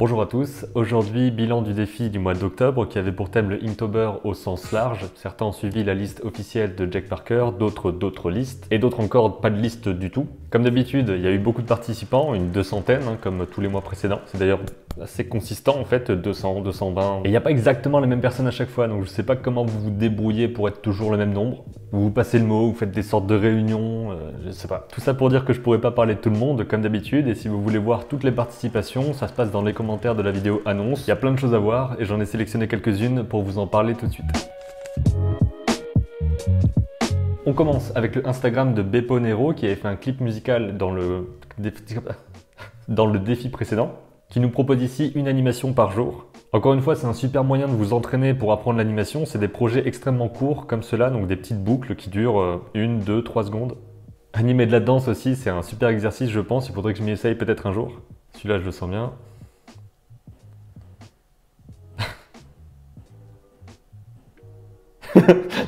Bonjour à tous, aujourd'hui bilan du défi du mois d'octobre qui avait pour thème le Inktober au sens large. Certains ont suivi la liste officielle de Jack Parker, d'autres listes, et d'autres encore pas de liste du tout. Comme d'habitude, il y a eu beaucoup de participants, une 200aine comme tous les mois précédents. C'est d'ailleurs assez consistant en fait, 200, 220. Et il n'y a pas exactement les mêmes personnes à chaque fois, donc je sais pas comment vous vous débrouillez pour être toujours le même nombre. Vous passez le mot, vous faites des sortes de réunions, je sais pas. Tout ça pour dire que je pourrais pas parler de tout le monde comme d'habitude, et si vous voulez voir toutes les participations, ça se passe dans les commentaires de la vidéo annonce. Il y a plein de choses à voir et j'en ai sélectionné quelques-unes pour vous en parler tout de suite. On commence avec le Instagram de Beppo Nero qui avait fait un clip musical dans le défi précédent, qui nous propose ici une animation par jour. Encore une fois, c'est un super moyen de vous entraîner pour apprendre l'animation. C'est des projets extrêmement courts comme cela, donc des petites boucles qui durent 1, 2, 3 secondes. Animer de la danse aussi, c'est un super exercice je pense, il faudrait que je m'y essaye peut-être un jour. Celui-là je le sens bien.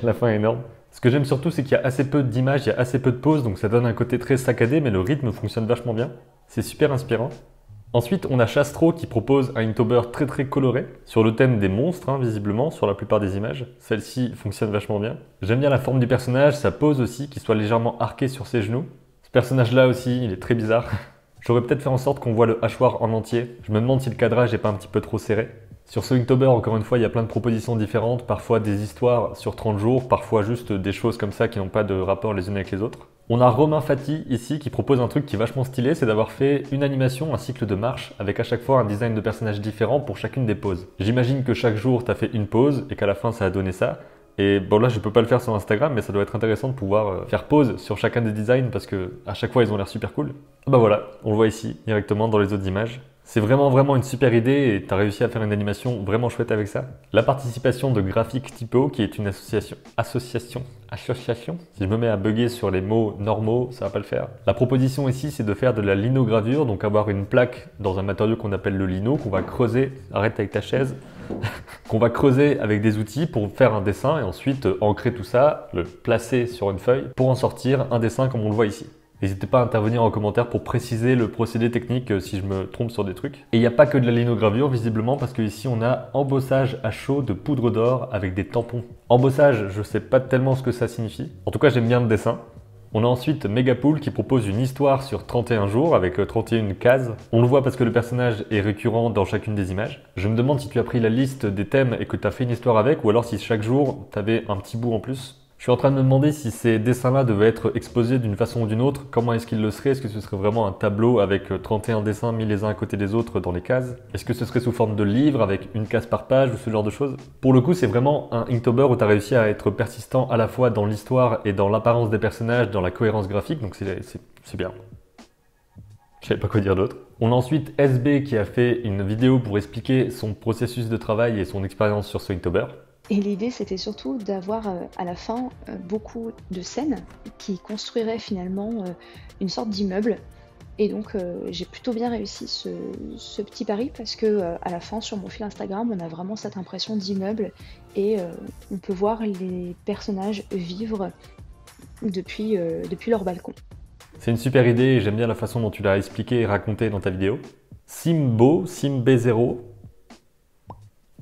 La fin est énorme. Ce que j'aime surtout, c'est qu'il y a assez peu d'images, il y a assez peu de pauses, donc ça donne un côté très saccadé, mais le rythme fonctionne vachement bien. C'est super inspirant. Ensuite, on a Chastro qui propose un Inktober très coloré, sur le thème des monstres, visiblement, sur la plupart des images. Celle-ci fonctionne vachement bien. J'aime bien la forme du personnage, sa pose aussi, qui soit légèrement arquée sur ses genoux. Ce personnage-là aussi, il est très bizarre. J'aurais peut-être fait en sorte qu'on voit le hachoir en entier. Je me demande si le cadrage n'est pas un petit peu trop serré. Sur ce Inktober, encore une fois, il y a plein de propositions différentes, parfois des histoires sur 30 jours, parfois juste des choses comme ça qui n'ont pas de rapport les unes avec les autres. On a Romain Fati ici qui propose un truc qui est vachement stylé, c'est d'avoir fait une animation, un cycle de marche, avec à chaque fois un design de personnage différent pour chacune des poses. J'imagine que chaque jour, tu as fait une pose et qu'à la fin, ça a donné ça. Et bon là je peux pas le faire sur Instagram mais ça doit être intéressant de pouvoir faire pause sur chacun des designs parce que à chaque fois ils ont l'air super cool. Bah voilà, on le voit ici directement dans les autres images. C'est vraiment une super idée et tu as réussi à faire une animation vraiment chouette avec ça. La participation de Graphic Typo qui est une association. Si je me mets à bugger sur les mots normaux, ça va pas le faire. La proposition ici c'est de faire de la linogravure, donc avoir une plaque dans un matériau qu'on appelle le lino qu'on va creuser, arrête avec ta chaise, qu'on va creuser avec des outils pour faire un dessin et ensuite ancrer tout ça, le placer sur une feuille pour en sortir un dessin comme on le voit ici. N'hésitez pas à intervenir en commentaire pour préciser le procédé technique si je me trompe sur des trucs. Et il n'y a pas que de la linogravure visiblement parce qu'ici on a embossage à chaud de poudre d'or avec des tampons. Embossage, je sais pas tellement ce que ça signifie. En tout cas j'aime bien le dessin. On a ensuite Megapool qui propose une histoire sur 31 jours avec 31 cases. On le voit parce que le personnage est récurrent dans chacune des images. Je me demande si tu as pris la liste des thèmes et que tu as fait une histoire avec ou alors si chaque jour tu avais un petit bout en plus. Je suis en train de me demander si ces dessins-là devaient être exposés d'une façon ou d'une autre. Comment est-ce qu'ils le seraient? Est-ce que ce serait vraiment un tableau avec 31 dessins mis les uns à côté des autres dans les cases? Est-ce que ce serait sous forme de livre avec une case par page ou ce genre de choses? Pour le coup, c'est vraiment un Inktober où tu as réussi à être persistant à la fois dans l'histoire et dans l'apparence des personnages, dans la cohérence graphique, donc c'est bien. Je savais pas quoi dire d'autre. On a ensuite SB qui a fait une vidéo pour expliquer son processus de travail et son expérience sur ce Inktober. Et l'idée, c'était surtout d'avoir à la fin beaucoup de scènes qui construiraient finalement une sorte d'immeuble. Et donc, j'ai plutôt bien réussi ce petit pari parce que à la fin, sur mon fil Instagram, on a vraiment cette impression d'immeuble et on peut voir les personnages vivre depuis leur balcon. C'est une super idée et j'aime bien la façon dont tu l'as expliqué et raconté dans ta vidéo. Simb0,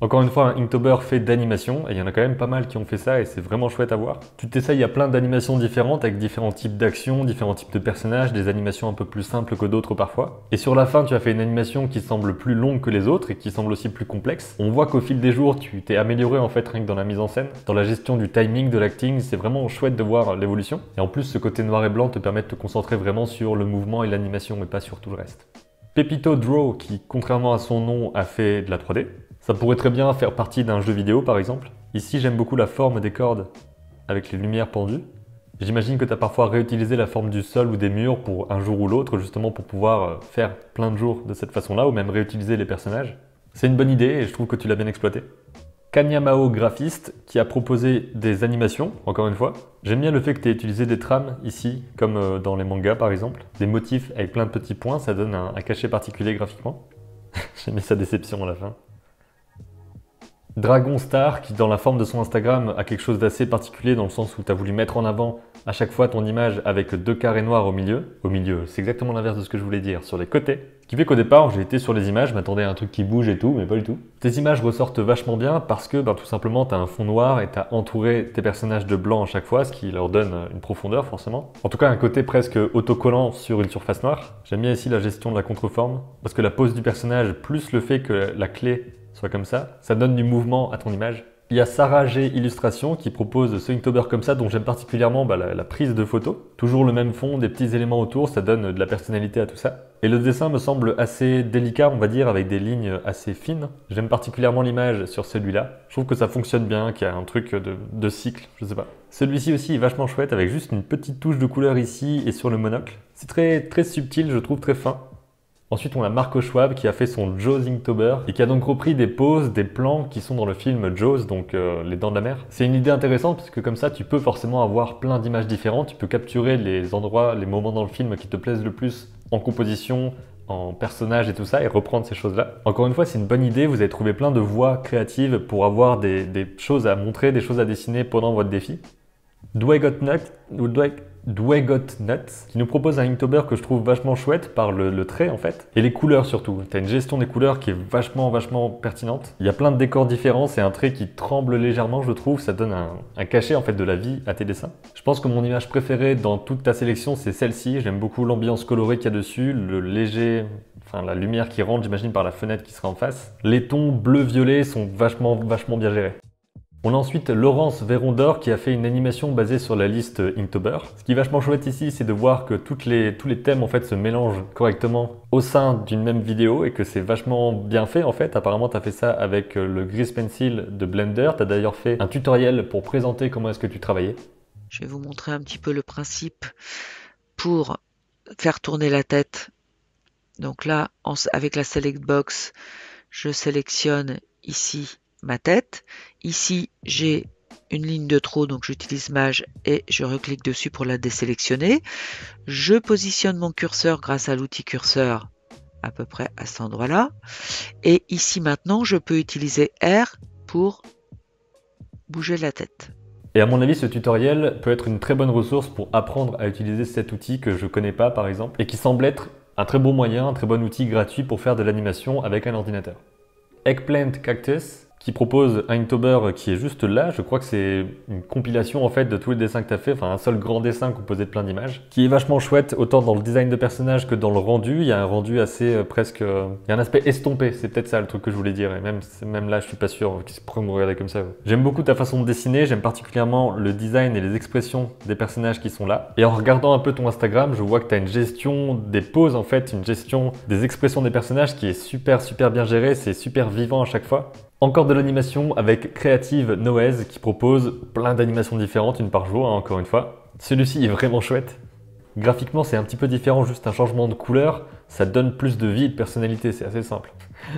encore une fois, un Inktober fait d'animation, et il y en a quand même pas mal qui ont fait ça, et c'est vraiment chouette à voir. Tu t'essayes à plein d'animations différentes, avec différents types d'actions, différents types de personnages, des animations un peu plus simples que d'autres parfois. Et sur la fin, tu as fait une animation qui semble plus longue que les autres, et qui semble aussi plus complexe. On voit qu'au fil des jours, tu t'es amélioré en fait, rien que dans la mise en scène, dans la gestion du timing, de l'acting, c'est vraiment chouette de voir l'évolution. Et en plus, ce côté noir et blanc te permet de te concentrer vraiment sur le mouvement et l'animation, mais pas sur tout le reste. Pepito Draw, qui contrairement à son nom, a fait de la 3D. Ça pourrait très bien faire partie d'un jeu vidéo par exemple. Ici j'aime beaucoup la forme des cordes avec les lumières pendues. J'imagine que tu as parfois réutilisé la forme du sol ou des murs pour un jour ou l'autre justement pour pouvoir faire plein de jours de cette façon-là ou même réutiliser les personnages. C'est une bonne idée et je trouve que tu l'as bien exploité. Kanyamao graphiste qui a proposé des animations, encore une fois. J'aime bien le fait que tu aies utilisé des trames ici, comme dans les mangas par exemple. Des motifs avec plein de petits points, ça donne un cachet particulier graphiquement. J'ai mis sa déception à la fin. Dragon Star, qui dans la forme de son Instagram a quelque chose d'assez particulier dans le sens où tu as voulu mettre en avant à chaque fois ton image avec deux carrés noirs au milieu. Au milieu, c'est exactement l'inverse de ce que je voulais dire, sur les côtés. Ce qui fait qu'au départ, j'ai été sur les images, je m'attendais à un truc qui bouge et tout, mais pas du tout. Tes images ressortent vachement bien parce que tout simplement, tu as un fond noir et tu as entouré tes personnages de blanc à chaque fois, ce qui leur donne une profondeur forcément. En tout cas, un côté presque autocollant sur une surface noire. J'aime bien ici la gestion de la contreforme, parce que la pose du personnage, plus le fait que la clé soit comme ça donne du mouvement à ton image. Il y a Sarah G Illustration qui propose ce Inktober comme ça, dont j'aime particulièrement la prise de photo. Toujours le même fond, des petits éléments autour, ça donne de la personnalité à tout ça. Et le dessin me semble assez délicat, on va dire, avec des lignes assez fines. J'aime particulièrement l'image sur celui-là. Je trouve que ça fonctionne bien, qu'il y a un truc de cycle, je sais pas. Celui-ci aussi est vachement chouette, avec juste une petite touche de couleur ici et sur le monocle. C'est très subtil, je trouve, très fin. Ensuite, on a Marco Schwab qui a fait son Jaws Inktober et qui a donc repris des poses, des plans qui sont dans le film Jaws, donc Les Dents de la Mer. C'est une idée intéressante parce que comme ça, tu peux forcément avoir plein d'images différentes. Tu peux capturer les endroits, les moments dans le film qui te plaisent le plus en composition, en personnage et tout ça et reprendre ces choses-là. Encore une fois, c'est une bonne idée. Vous avez trouvé plein de voies créatives pour avoir des choses à montrer, des choses à dessiner pendant votre défi. Dwaygot Nuts, qui nous propose un Inktober que je trouve vachement chouette par le trait en fait, et les couleurs surtout. Tu as une gestion des couleurs qui est vachement pertinente. Il y a plein de décors différents, c'est un trait qui tremble légèrement je trouve, ça donne un cachet en fait de la vie à tes dessins. Je pense que mon image préférée dans toute ta sélection c'est celle-ci, j'aime beaucoup l'ambiance colorée qu'il y a dessus, le léger... Enfin, la lumière qui rentre, j'imagine, par la fenêtre qui sera en face. Les tons bleu-violet sont vachement bien gérés. On a ensuite Laurence Vérondor qui a fait une animation basée sur la liste Inktober. Ce qui est vachement chouette ici, c'est de voir que tous les thèmes en fait se mélangent correctement au sein d'une même vidéo et que c'est vachement bien fait en fait. Apparemment, tu as fait ça avec le Grease Pencil de Blender. Tu as d'ailleurs fait un tutoriel pour présenter comment est-ce que tu travaillais. Je vais vous montrer un petit peu le principe pour faire tourner la tête. Donc là, avec la Select Box, je sélectionne ici ma tête. Ici, j'ai une ligne de trop, donc j'utilise Maj et je reclique dessus pour la désélectionner. Je positionne mon curseur grâce à l'outil curseur à peu près à cet endroit-là. Et ici maintenant, je peux utiliser R pour bouger la tête. Et à mon avis, ce tutoriel peut être une très bonne ressource pour apprendre à utiliser cet outil que je connais pas par exemple, et qui semble être un très bon moyen, un très bon outil gratuit pour faire de l'animation avec un ordinateur. Eggplant Cactus, qui propose un Inktober qui est juste là. Je crois que c'est une compilation en fait de tous les dessins que tu as fait, enfin un seul grand dessin composé de plein d'images, qui est vachement chouette autant dans le design de personnage que dans le rendu. Il y a un rendu assez presque... il y a un aspect estompé, c'est peut-être ça le truc que je voulais dire, et même là je suis pas sûr qu'ils pourraient me regarder comme ça. J'aime beaucoup ta façon de dessiner, j'aime particulièrement le design et les expressions des personnages qui sont là. Et en regardant un peu ton Instagram, je vois que tu as une gestion des poses en fait, une gestion des expressions des personnages qui est super bien gérée, c'est super vivant à chaque fois. Encore de l'animation avec Creative Noise qui propose plein d'animations différentes, une par jour, encore une fois. Celui-ci est vraiment chouette. Graphiquement, c'est un petit peu différent, juste un changement de couleur, ça donne plus de vie et de personnalité, c'est assez simple.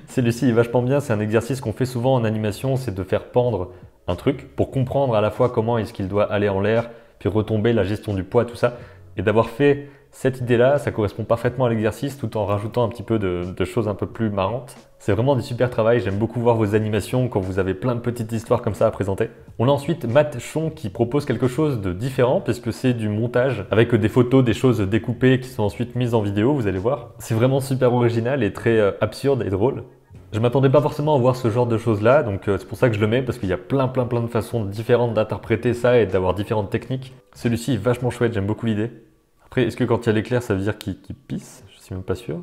Celui-ci est vachement bien, c'est un exercice qu'on fait souvent en animation, c'est de faire pendre un truc pour comprendre à la fois comment est-ce qu'il doit aller en l'air, puis retomber, la gestion du poids, tout ça. Et d'avoir fait cette idée-là, ça correspond parfaitement à l'exercice tout en rajoutant un petit peu de choses un peu plus marrantes. C'est vraiment du super travail, j'aime beaucoup voir vos animations quand vous avez plein de petites histoires comme ça à présenter. On a ensuite Matt Chon qui propose quelque chose de différent puisque c'est du montage avec des photos, des choses découpées qui sont ensuite mises en vidéo, vous allez voir. C'est vraiment super original et très absurde et drôle. Je m'attendais pas forcément à voir ce genre de choses-là, donc c'est pour ça que je le mets parce qu'il y a plein de façons différentes d'interpréter ça et d'avoir différentes techniques. Celui-ci est vachement chouette, j'aime beaucoup l'idée. Après, est-ce que quand il y a l'éclair, ça veut dire qu'il pisse? Je suis même pas sûr.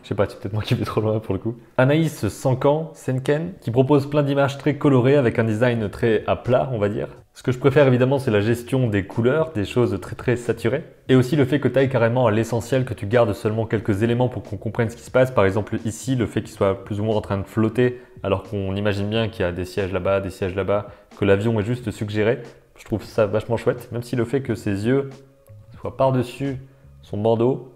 Je sais pas, c'est peut-être moi qui vais trop loin pour le coup. Anaïs Senken, qui propose plein d'images très colorées avec un design très à plat, on va dire. Ce que je préfère évidemment, c'est la gestion des couleurs, des choses très saturées. Et aussi le fait que tu ailles carrément à l'essentiel, que tu gardes seulement quelques éléments pour qu'on comprenne ce qui se passe. Par exemple ici, le fait qu'il soit plus ou moins en train de flotter, alors qu'on imagine bien qu'il y a des sièges là-bas, que l'avion est juste suggéré. Je trouve ça vachement chouette, même si le fait que ses yeux soient par-dessus son bandeau,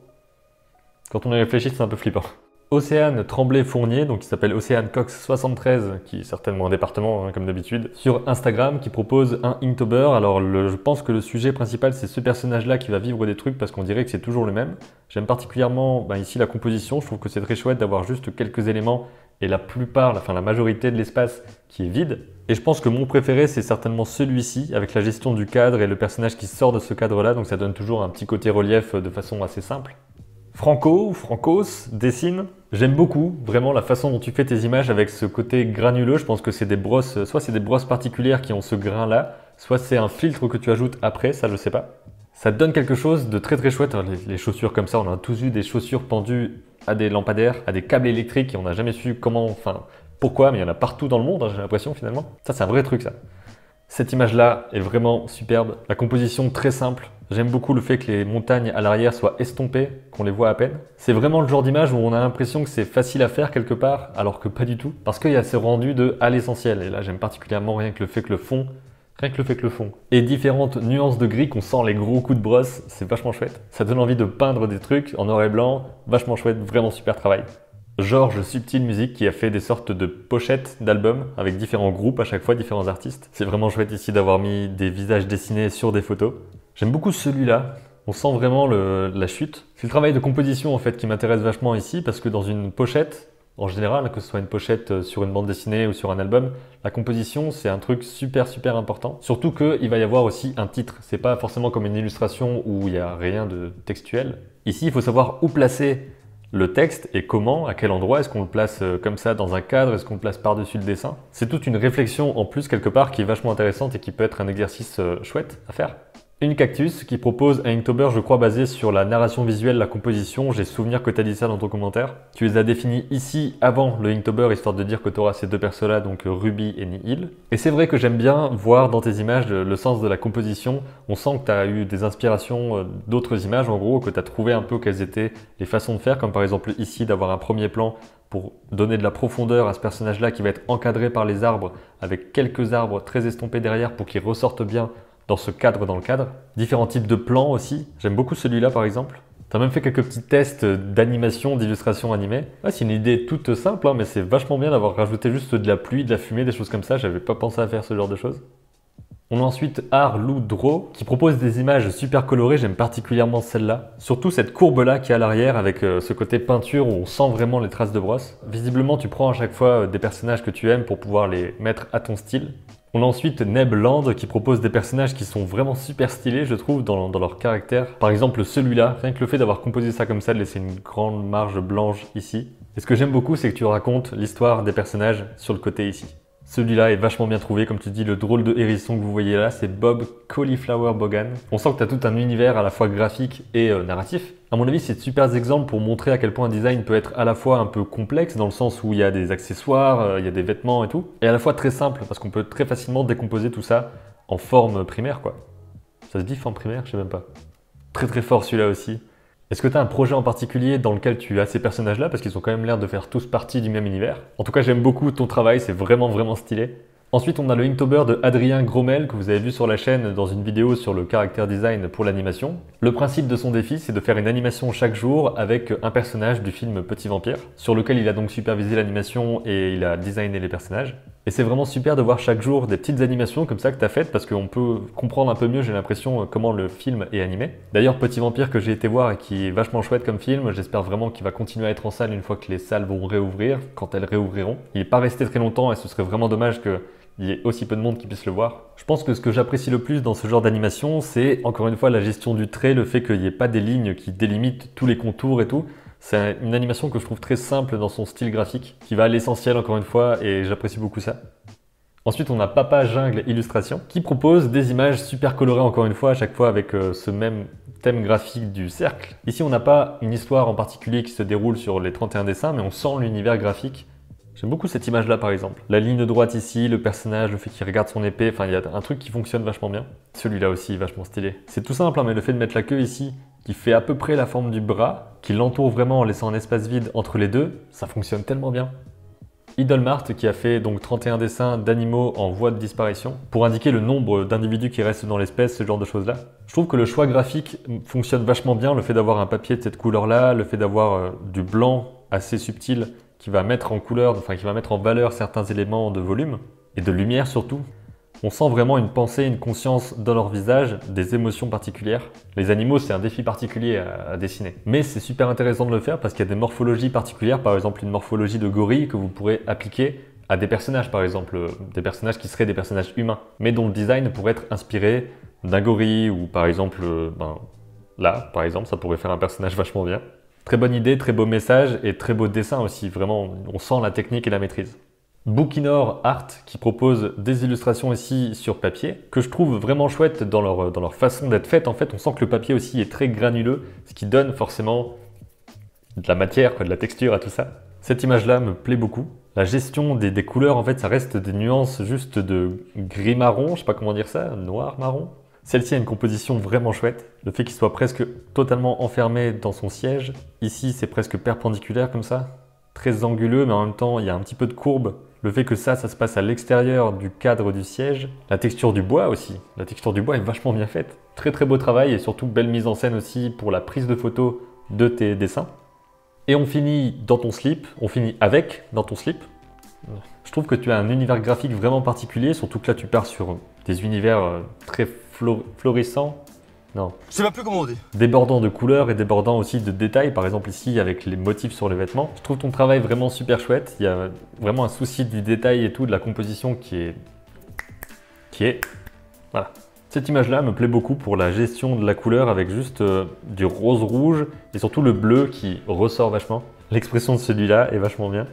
quand on y réfléchit, c'est un peu flippant. Océane Tremblay-Fournier, donc qui s'appelle Océane Cox 73, qui est certainement un département comme d'habitude, sur Instagram, qui propose un Inktober. Alors je pense que le sujet principal c'est ce personnage-là qui va vivre des trucs parce qu'on dirait que c'est toujours le même. J'aime particulièrement ici la composition, je trouve que c'est très chouette d'avoir juste quelques éléments et la plupart, enfin la majorité de l'espace qui est vide. Et je pense que mon préféré, c'est certainement celui-ci, avec la gestion du cadre et le personnage qui sort de ce cadre-là, donc ça donne toujours un petit côté relief de façon assez simple. Franco ou Francos dessine. J'aime beaucoup vraiment la façon dont tu fais tes images avec ce côté granuleux. Je pense que c'est des brosses, soit c'est des brosses particulières qui ont ce grain-là, soit c'est un filtre que tu ajoutes après, ça je sais pas. Ça donne quelque chose de très très chouette. Les chaussures comme ça, on a tous eu des chaussures pendues à des lampadaires, à des câbles électriques et on n'a jamais su comment, enfin pourquoi, mais il y en a partout dans le monde, hein, j'ai l'impression finalement. Ça c'est un vrai truc ça. Cette image-là est vraiment superbe. La composition très simple. J'aime beaucoup le fait que les montagnes à l'arrière soient estompées, qu'on les voit à peine. C'est vraiment le genre d'image où on a l'impression que c'est facile à faire quelque part, alors que pas du tout. Parce qu'il y a ce rendu de à l'essentiel. Et là, j'aime particulièrement rien que le fait que le fond et différentes nuances de gris qu'on sent les gros coups de brosse, c'est vachement chouette. Ça donne envie de peindre des trucs en noir et blanc, vachement chouette, vraiment super travail. Georges Subtil Music qui a fait des sortes de pochettes d'albums avec différents groupes à chaque fois, différents artistes. C'est vraiment chouette ici d'avoir mis des visages dessinés sur des photos. J'aime beaucoup celui-là, on sent vraiment la chute. C'est le travail de composition en fait qui m'intéresse vachement ici parce que dans une pochette, en général, que ce soit une pochette sur une bande dessinée ou sur un album, la composition c'est un truc super important. Surtout qu'il va y avoir aussi un titre, c'est pas forcément comme une illustration où il n'y a rien de textuel. Ici il faut savoir où placer le texte et comment, à quel endroit, est-ce qu'on le place comme ça dans un cadre, est-ce qu'on le place par-dessus le dessin. C'est toute une réflexion en plus quelque part qui est vachement intéressante et qui peut être un exercice chouette à faire. Une Cactus qui propose un Inktober, je crois, basé sur la narration visuelle, la composition. J'ai souvenir que tu as dit ça dans ton commentaire. Tu les as définis ici avant le Inktober, histoire de dire que tu auras ces deux persos-là, donc Ruby et Nihil. Et c'est vrai que j'aime bien voir dans tes images le sens de la composition. On sent que tu as eu des inspirations d'autres images, en gros, que tu as trouvé un peu quelles étaient les façons de faire, comme par exemple ici, d'avoir un premier plan pour donner de la profondeur à ce personnage-là qui va être encadré par les arbres, avec quelques arbres très estompés derrière pour qu'il ressorte bien dans ce cadre dans le cadre. Différents types de plans aussi. J'aime beaucoup celui-là par exemple. Tu as même fait quelques petits tests d'animation, d'illustration animée. Ouais, c'est une idée toute simple, hein, mais c'est vachement bien d'avoir rajouté juste de la pluie, de la fumée, des choses comme ça. J'avais pas pensé à faire ce genre de choses. On a ensuite Art Lou Draw qui propose des images super colorées. J'aime particulièrement celle-là. Surtout cette courbe-là qui est à l'arrière avec ce côté peinture où on sent vraiment les traces de brosse. Visiblement, tu prends à chaque fois des personnages que tu aimes pour pouvoir les mettre à ton style. On a ensuite Nebland qui propose des personnages qui sont vraiment super stylés, je trouve, dans leur caractère. Par exemple, celui-là, rien que le fait d'avoir composé ça comme ça, de laisser une grande marge blanche ici. Et ce que j'aime beaucoup, c'est que tu racontes l'histoire des personnages sur le côté ici. Celui-là est vachement bien trouvé, comme tu dis, le drôle de hérisson que vous voyez là, c'est Bob Cauliflower Bogan. On sent que tu as tout un univers à la fois graphique et narratif. À mon avis, c'est de super exemples pour montrer à quel point un design peut être à la fois un peu complexe, dans le sens où il y a des accessoires, il y a des vêtements et tout, et à la fois très simple, parce qu'on peut très facilement décomposer tout ça en forme primaire, quoi. Ça se dit forme primaire? Je sais même pas. Très très fort celui-là aussi. Est-ce que tu as un projet en particulier dans lequel tu as ces personnages-là parce qu'ils ont quand même l'air de faire tous partie du même univers? En tout cas, j'aime beaucoup ton travail, c'est vraiment stylé. Ensuite, on a le Inktober de Adrien Gromel que vous avez vu sur la chaîne dans une vidéo sur le character design pour l'animation. Le principe de son défi, c'est de faire une animation chaque jour avec un personnage du film Petit Vampire, sur lequel il a donc supervisé l'animation et il a designé les personnages. Et c'est vraiment super de voir chaque jour des petites animations comme ça que tu as faites parce qu'on peut comprendre un peu mieux, j'ai l'impression, comment le film est animé. D'ailleurs, Petit Vampire que j'ai été voir et qui est vachement chouette comme film, j'espère vraiment qu'il va continuer à être en salle une fois que les salles vont réouvrir, quand elles réouvriront. Il n'est pas resté très longtemps et ce serait vraiment dommage qu'il y ait aussi peu de monde qui puisse le voir. Je pense que ce que j'apprécie le plus dans ce genre d'animation, c'est encore une fois la gestion du trait, le fait qu'il n'y ait pas des lignes qui délimitent tous les contours et tout. C'est une animation que je trouve très simple dans son style graphique, qui va à l'essentiel encore une fois, et j'apprécie beaucoup ça. Ensuite, on a Papa Jungle Illustration, qui propose des images super colorées encore une fois, à chaque fois avec ce même thème graphique du cercle. Ici, on n'a pas une histoire en particulier qui se déroule sur les 31 dessins, mais on sent l'univers graphique. J'aime beaucoup cette image-là par exemple. La ligne droite ici, le personnage, le fait qu'il regarde son épée, enfin il y a un truc qui fonctionne vachement bien. Celui-là aussi, vachement stylé. C'est tout simple, hein, mais le fait de mettre la queue ici, qui fait à peu près la forme du bras, qui l'entoure vraiment en laissant un espace vide entre les deux, ça fonctionne tellement bien. Idolmart qui a fait donc 31 dessins d'animaux en voie de disparition pour indiquer le nombre d'individus qui restent dans l'espèce, ce genre de choses là. Je trouve que le choix graphique fonctionne vachement bien, le fait d'avoir un papier de cette couleur là, le fait d'avoir du blanc assez subtil qui va mettre en couleur, enfin qui va mettre en valeur certains éléments de volume et de lumière surtout. On sent vraiment une pensée, une conscience dans leur visage, des émotions particulières. Les animaux, c'est un défi particulier à dessiner. Mais c'est super intéressant de le faire parce qu'il y a des morphologies particulières, par exemple une morphologie de gorille que vous pourrez appliquer à des personnages, par exemple, des personnages qui seraient des personnages humains, mais dont le design pourrait être inspiré d'un gorille ou par exemple, là, par exemple, ça pourrait faire un personnage vachement bien. Très bonne idée, très beau message et très beau dessin aussi, vraiment, on sent la technique et la maîtrise. Bookinor Art qui propose des illustrations ici sur papier que je trouve vraiment chouettes dans leur façon d'être faites. En fait, on sent que le papier aussi est très granuleux, ce qui donne forcément de la matière, de la texture à tout ça. Cette image-là me plaît beaucoup. La gestion des couleurs, en fait, ça reste des nuances juste de gris-marron, je sais pas comment dire ça, noir-marron. Celle-ci a une composition vraiment chouette. Le fait qu'il soit presque totalement enfermé dans son siège. Ici, c'est presque perpendiculaire comme ça. Très anguleux, mais en même temps, il y a un petit peu de courbe. Le fait que ça se passe à l'extérieur du cadre du siège. La texture du bois aussi. La texture du bois est vachement bien faite. Très très beau travail et surtout belle mise en scène aussi pour la prise de photos de tes dessins. Et on finit dans ton slip, on finit avec dans ton slip. Je trouve que tu as un univers graphique vraiment particulier, surtout que là tu pars sur des univers très florissants. Non. Je sais pas plus comment on dit. Débordant de couleurs et débordant aussi de détails, par exemple ici avec les motifs sur les vêtements. Je trouve ton travail vraiment super chouette, il y a vraiment un souci du détail et tout, de la composition qui est... Voilà. Cette image-là me plaît beaucoup pour la gestion de la couleur avec juste du rose-rouge et surtout le bleu qui ressort vachement. L'expression de celui-là est vachement bien.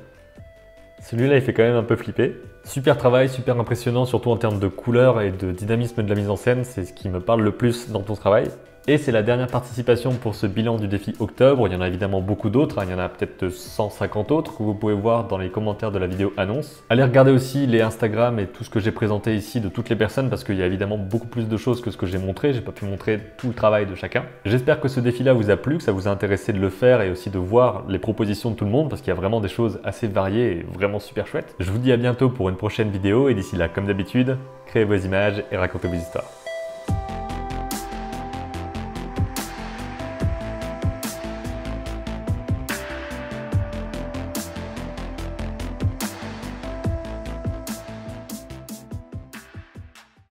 Celui-là, il fait quand même un peu flipper. Super travail, super impressionnant, surtout en termes de couleur et de dynamisme de la mise en scène. C'est ce qui me parle le plus dans ton travail. Et c'est la dernière participation pour ce bilan du défi octobre. Il y en a évidemment beaucoup d'autres. Il y en a peut-être 150 autres que vous pouvez voir dans les commentaires de la vidéo annonce. Allez regarder aussi les Instagram et tout ce que j'ai présenté ici de toutes les personnes parce qu'il y a évidemment beaucoup plus de choses que ce que j'ai montré. J'ai pas pu montrer tout le travail de chacun. J'espère que ce défi-là vous a plu, que ça vous a intéressé de le faire et aussi de voir les propositions de tout le monde parce qu'il y a vraiment des choses assez variées et vraiment super chouettes. Je vous dis à bientôt pour une prochaine vidéo et d'ici là, comme d'habitude, créez vos images et racontez vos histoires.